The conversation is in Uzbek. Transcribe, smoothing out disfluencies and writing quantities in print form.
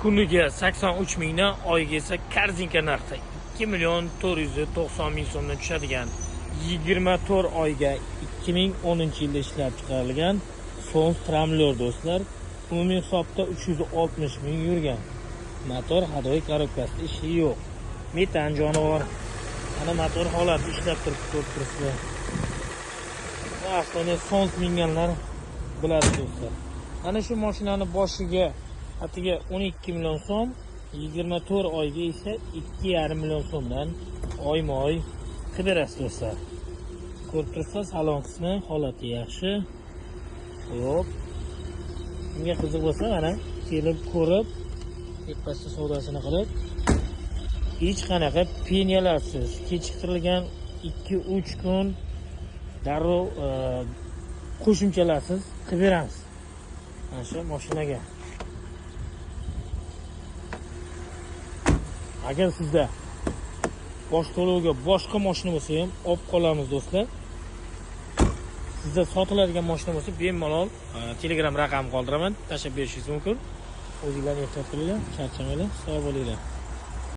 kuniga 83 mingdan, oyiga esa korzinka narxi 2.490.000 so'mdan tushadigan 24 oyga 2010-yilda ishlab chiqarilgan Sons tramlyor do'stlar. Umumiy hisobda 360 ming yurgan. Motor hadoyi korobkasida ishi yo'q. Metan jonivor. Ana motor holati ishlab turibdi. Aslida Sons minganlar biladi do'stlar. Ana shu mashinani boshiga atiga 12 million so'm, 24 oyga esa 2,5 million so'mdan oyma-oy qidirasiz do'stlar. Ko'rib turibsiz, salon qismi holati yaxshi. Xo'p. Bunga qiziq bo'lsa, mana kelib ko'rib, tepasida savdosini qilib, hech qanaqa peniyalarsiz, kechiktirilgan 2-3 kun darrov qo'shimchalarsiz qilib beramiz. Mana shu mashinaga. Agar sizda bosh to'lovga boshqa mashina bo'lsa ham olib qolamiz do'stlar. Sizda sotiladigan mashina bo'lsa, bemalol Telegram raqamini qoldiraman, tashlab berishingiz mumkin. O'zingizlarni ehtiyot qilinglar, charchamanglar, sog' bo'linglar.